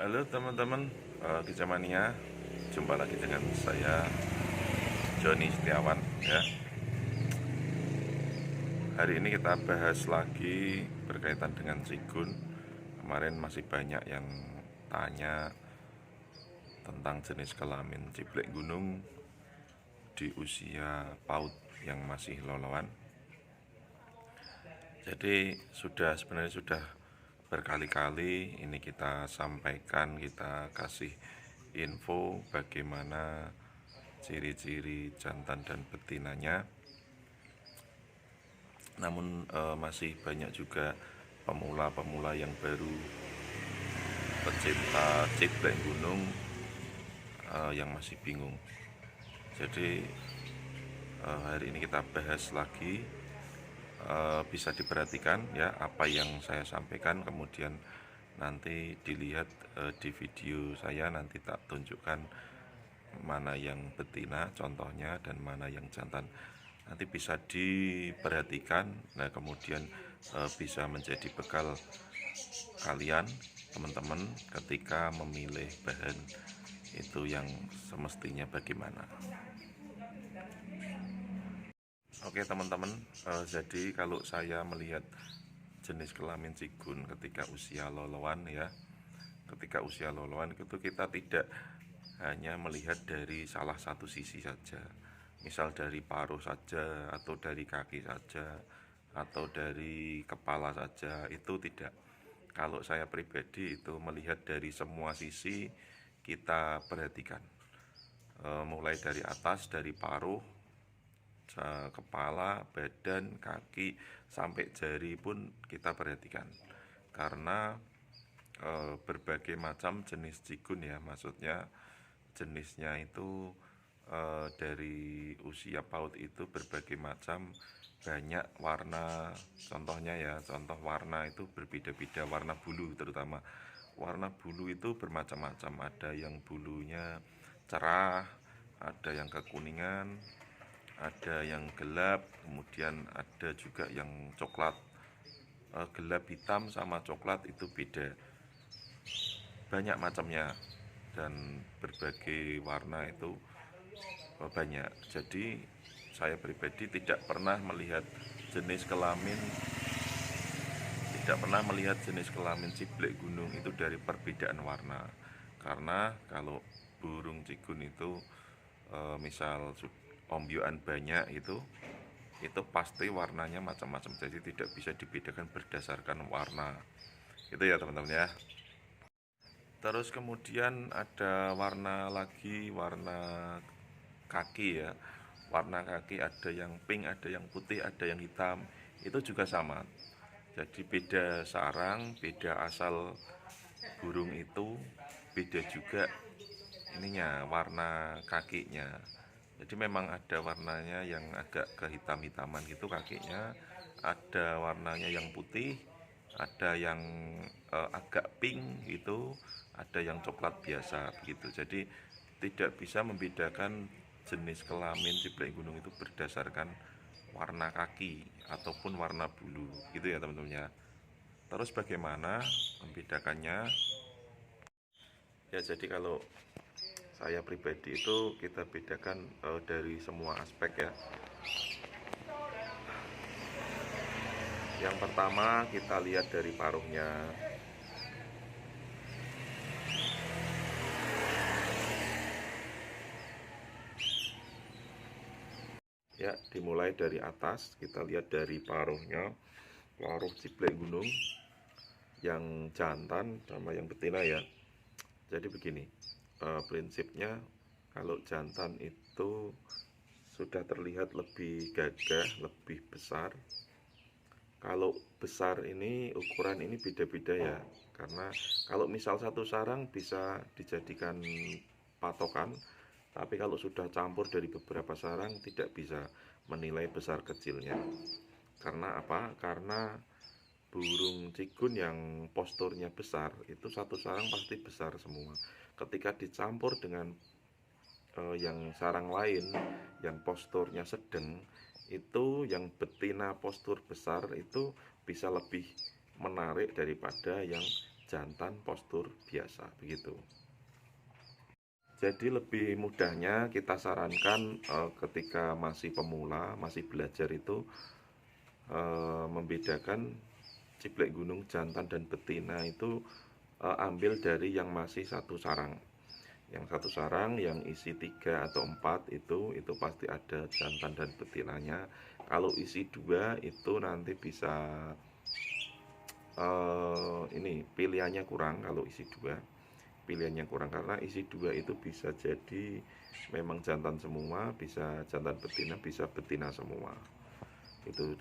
Halo teman-teman, Kicamania, jumpa lagi dengan saya Joni Setiawan ya. Hari ini kita bahas lagi berkaitan dengan cigun. Kemarin masih banyak yang tanya tentang jenis kelamin ciblek gunung di usia PAUD yang masih loloan. Jadi sebenarnya sudah berkali-kali ini kita sampaikan, kita kasih info bagaimana ciri-ciri jantan dan betinanya. Namun masih banyak juga pemula-pemula yang baru, pecinta ciblek gunung yang masih bingung. Jadi hari ini kita bahas lagi, bisa diperhatikan ya apa yang saya sampaikan, kemudian nanti dilihat di video saya, nanti tak tunjukkan mana yang betina contohnya dan mana yang jantan. Nanti bisa diperhatikan, nah kemudian bisa menjadi bekal kalian teman-teman ketika memilih bahan itu yang semestinya bagaimana. Oke teman-teman, jadi kalau saya melihat jenis kelamin cigun ketika usia loloan ya, ketika usia loloan itu kita tidak hanya melihat dari salah satu sisi saja, misal dari paruh saja, atau dari kaki saja, atau dari kepala saja, itu tidak. Kalau saya pribadi itu melihat dari semua sisi, kita perhatikan, mulai dari atas, dari paruh, kepala, badan, kaki, sampai jari pun kita perhatikan. Karena berbagai macam jenis cigun ya, maksudnya jenisnya itu dari usia PAUD itu berbagai macam, banyak warna. Contohnya ya, contoh warna itu berbeda-beda, warna bulu terutama. Warna bulu itu bermacam-macam, ada yang bulunya cerah, ada yang kekuningan, ada yang gelap, kemudian ada juga yang coklat. Gelap, hitam sama coklat itu beda, banyak macamnya, dan berbagai warna itu banyak. Jadi saya pribadi tidak pernah melihat jenis kelamin ciblek gunung itu dari perbedaan warna. Karena kalau burung cigun itu misal ombyoan banyak itu pasti warnanya macam-macam, jadi tidak bisa dibedakan berdasarkan warna. Itu ya teman-teman ya. Terus kemudian ada warna lagi, warna kaki ya. Warna kaki ada yang pink, ada yang putih, ada yang hitam. Itu juga sama. Jadi beda sarang, beda asal burung itu, beda juga ininya, warna kakinya. Jadi memang ada warnanya yang agak kehitam-hitaman gitu kakinya, ada warnanya yang putih, ada yang agak pink gitu, ada yang coklat biasa begitu. Jadi tidak bisa membedakan jenis kelamin ciblek gunung itu berdasarkan warna kaki ataupun warna bulu gitu ya teman-teman ya. Terus bagaimana membedakannya? Ya jadi kalau saya pribadi itu kita bedakan dari semua aspek ya. Yang pertama kita lihat dari paruhnya. Ya, dimulai dari atas, kita lihat dari paruhnya, paruh ciblek gunung yang jantan sama yang betina ya. Jadi begini, prinsipnya kalau jantan itu sudah terlihat lebih gagah, lebih besar. Kalau besar ini, ukuran ini beda-beda ya. Karena kalau misal satu sarang bisa dijadikan patokan, tapi kalau sudah campur dari beberapa sarang tidak bisa menilai besar kecilnya. Karena apa? Karena burung cigun yang posturnya besar itu satu sarang pasti besar semua. Ketika dicampur dengan yang sarang lain yang posturnya sedang, itu yang betina postur besar itu bisa lebih menarik daripada yang jantan postur biasa begitu. Jadi lebih mudahnya kita sarankan ketika masih pemula, masih belajar itu membedakan ciblek gunung jantan dan betina itu ambil dari yang masih satu sarang. Yang satu sarang yang isi 3 atau 4 itu pasti ada jantan dan betinanya. Kalau isi 2 itu nanti bisa ini pilihannya kurang. Kalau isi 2 pilihannya kurang karena isi 2 itu bisa jadi memang jantan semua, bisa jantan betina, bisa betina semua. Itu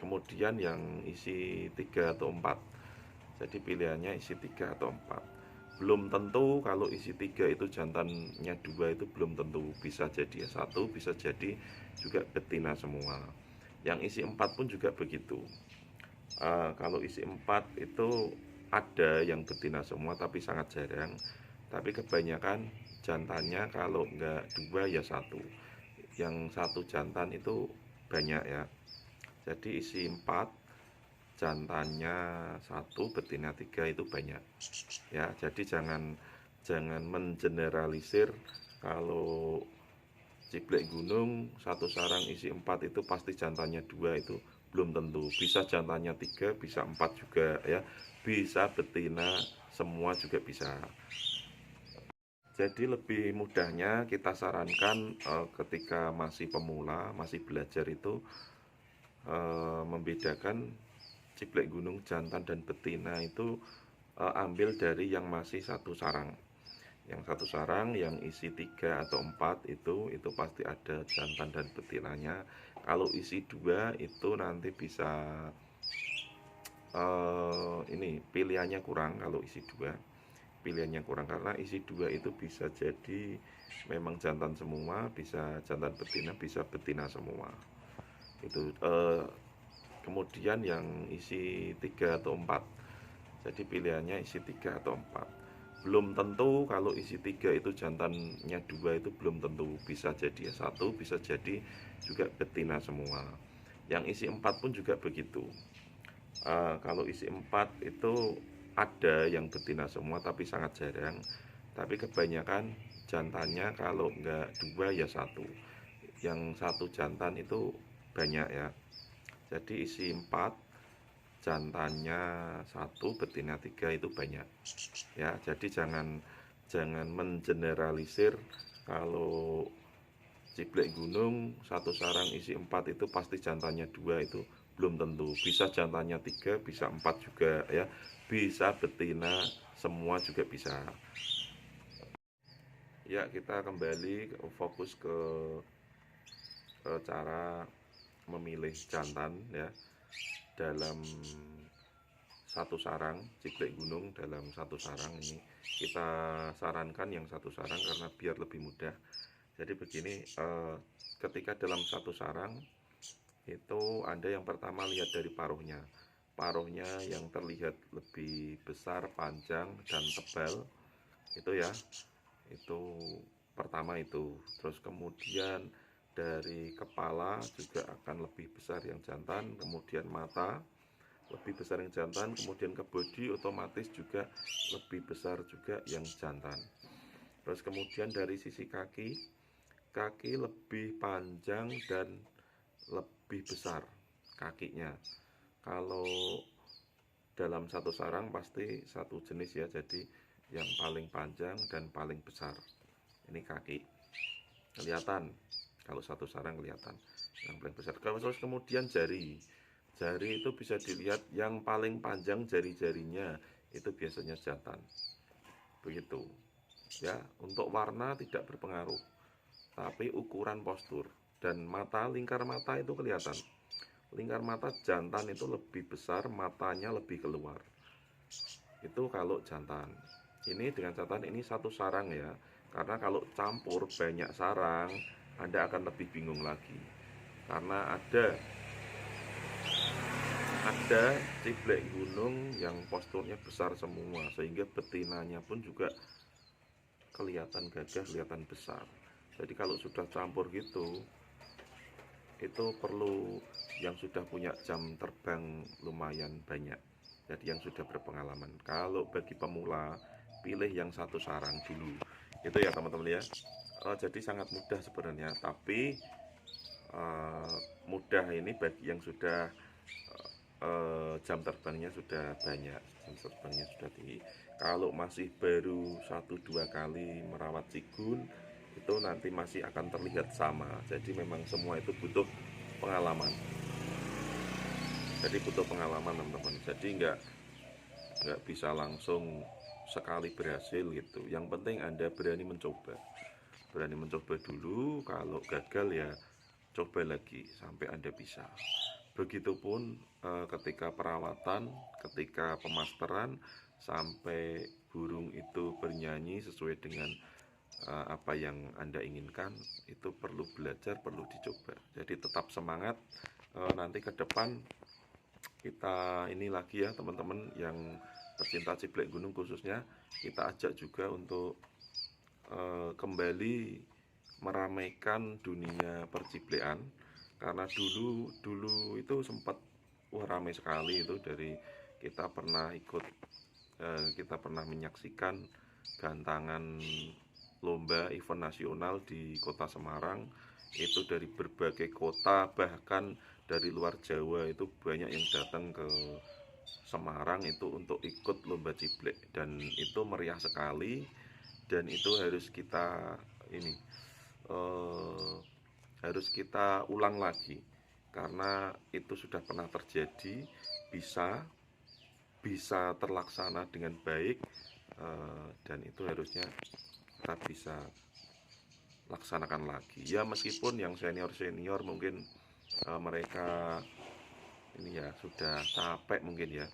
kemudian yang isi 3 atau 4. Jadi pilihannya isi 3 atau 4. Belum tentu kalau isi 3 itu jantannya 2 itu belum tentu, bisa jadi satu, bisa jadi juga betina semua. Yang isi 4 pun juga begitu. Kalau isi 4 itu ada yang betina semua tapi sangat jarang. Tapi kebanyakan jantannya kalau enggak 2 ya satu. Yang satu jantan itu banyak ya. Jadi isi 4 jantannya satu, betina 3 itu banyak. Ya, jadi jangan mengeneralisir kalau ciblek gunung satu sarang isi 4 itu pasti jantannya 2 itu belum tentu. Bisa jantannya 3, bisa 4 juga ya. Bisa betina semua juga bisa. Jadi lebih mudahnya kita sarankan ketika masih pemula, masih belajar itu membedakan ciblek gunung jantan dan betina itu ambil dari yang masih satu sarang. Yang satu sarang yang isi 3 atau 4 itu pasti ada jantan dan betinanya. Kalau isi 2 itu nanti bisa ini pilihannya kurang. Kalau isi 2 pilihannya kurang karena isi 2 itu bisa jadi memang jantan semua, bisa jantan betina, bisa betina semua. Itu kemudian yang isi 3 atau 4. Jadi pilihannya isi 3 atau 4. Belum tentu kalau isi 3 itu jantannya 2 itu belum tentu, bisa jadi satu, bisa jadi juga betina semua. Yang isi 4 pun juga begitu. Kalau isi 4 itu ada yang betina semua tapi sangat jarang. Tapi kebanyakan jantannya kalau enggak 2 ya satu. Yang satu jantan itu banyak ya. Jadi isi 4 jantannya satu, betina 3 itu banyak ya. Jadi jangan mengeneralisir kalau ciblek gunung satu sarang isi 4 itu pasti jantannya 2 itu belum tentu. Bisa jantannya 3, bisa 4 juga ya. Bisa betina semua juga bisa. Ya, kita kembali fokus ke cara memilih jantan ya dalam satu sarang ciblek gunung. Dalam satu sarang ini kita sarankan yang satu sarang karena biar lebih mudah. Jadi begini, ketika dalam satu sarang itu Anda yang pertama lihat dari paruhnya. Paruhnya yang terlihat lebih besar, panjang dan tebal itu ya. Itu pertama itu. Terus kemudian dari kepala juga akan lebih besar yang jantan, kemudian mata lebih besar yang jantan, kemudian ke bodi otomatis juga lebih besar juga yang jantan. Terus kemudian dari sisi kaki lebih panjang dan lebih besar kakinya. Kalau dalam satu sarang pasti satu jenis ya, jadi yang paling panjang dan paling besar ini kaki kelihatan. Kalau satu sarang kelihatan yang paling besar. Terus kemudian jari itu bisa dilihat yang paling panjang jari-jarinya itu biasanya jantan begitu ya. Untuk warna tidak berpengaruh, tapi ukuran postur dan mata, lingkar mata itu kelihatan. Lingkar mata jantan itu lebih besar, matanya lebih keluar. Itu kalau jantan. Ini dengan catatan ini satu sarang ya. Karena kalau campur banyak sarang, Anda akan lebih bingung lagi. Karena ada ciblek gunung yang posturnya besar semua, sehingga betinanya pun juga kelihatan gagah, kelihatan besar. Jadi kalau sudah campur gitu, itu perlu yang sudah punya jam terbang lumayan banyak jadi yang sudah berpengalaman. Kalau bagi pemula, pilih yang satu sarang dulu. Itu ya teman-teman ya. Jadi sangat mudah sebenarnya, tapi mudah ini bagi yang sudah jam terbangnya sudah banyak, jam terbangnya sudah tinggi. Kalau masih baru 1-2 kali merawat cigun, itu nanti masih akan terlihat sama. Jadi memang semua itu butuh pengalaman. Jadi butuh pengalaman teman-teman. Jadi nggak bisa langsung sekali berhasil gitu. Yang penting Anda berani mencoba. Berani mencoba dulu, kalau gagal ya coba lagi sampai Anda bisa. Begitupun ketika perawatan, ketika pemasteran, sampai burung itu bernyanyi sesuai dengan apa yang Anda inginkan, itu perlu belajar, perlu dicoba. Jadi tetap semangat. Nanti ke depan kita ini lagi ya teman-teman yang pecinta ciblek gunung khususnya, kita ajak juga untuk kembali meramaikan dunia perciplean, karena dulu itu sempat ramai sekali itu. Dari kita pernah ikut, kita pernah menyaksikan gantangan lomba event nasional di kota Semarang, itu dari berbagai kota, bahkan dari luar Jawa itu banyak yang datang ke Semarang itu untuk ikut lomba ciblek, dan itu meriah sekali. Dan itu harus kita ini harus kita ulang lagi, karena itu sudah pernah terjadi, bisa terlaksana dengan baik, dan itu harusnya kita bisa laksanakan lagi ya. Meskipun yang senior mungkin mereka ini ya sudah capek mungkin ya,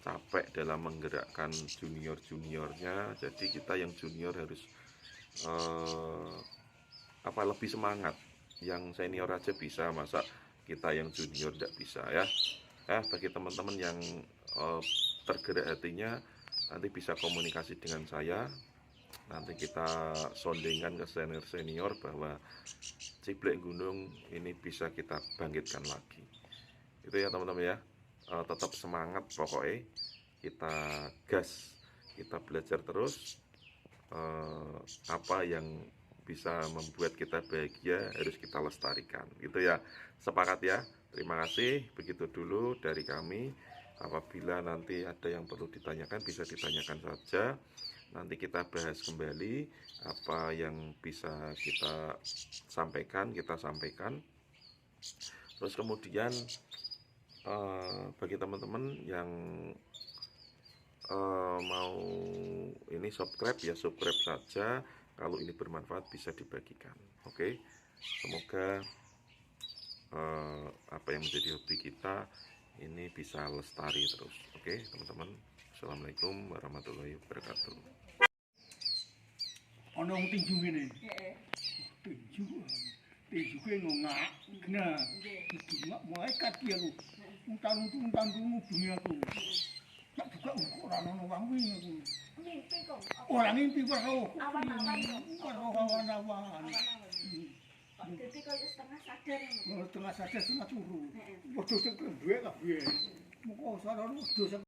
capek dalam menggerakkan juniornya. Jadi kita yang junior harus lebih semangat. Yang senior aja bisa, masa kita yang junior tidak bisa ya. Bagi teman-teman yang tergerak hatinya, nanti bisa komunikasi dengan saya. Nanti kita sondingkan ke senior bahwa ciblek gunung ini bisa kita bangkitkan lagi. Itu ya teman-teman ya. Tetap semangat pokoknya, kita gas, kita belajar terus. Apa yang bisa membuat kita bahagia harus kita lestarikan, gitu ya. Sepakat ya. Terima kasih. Begitu dulu dari kami. Apabila nanti ada yang perlu ditanyakan, bisa ditanyakan saja. Nanti kita bahas kembali apa yang bisa kita sampaikan, Terus kemudian bagi teman-teman yang mau ini subscribe ya, subscribe saja. Kalau ini bermanfaat bisa dibagikan. Oke, semoga apa yang menjadi hobi kita ini bisa lestari terus. Oke teman-teman, assalamualaikum warahmatullahi wabarakatuh. Ana wong tinju ngene. Heeh. Tinju ke ngak. Nah, iki mulai kaki aku. Untan bunyi aku. Tak buka ora ono wong wingi aku. Ngimpi kok. Ora ngimpi weruh. Awan-awan. Jadi kok setengah sadar. Setengah sadar setengah turu. Padha sing duwe kabeh. Muga sarana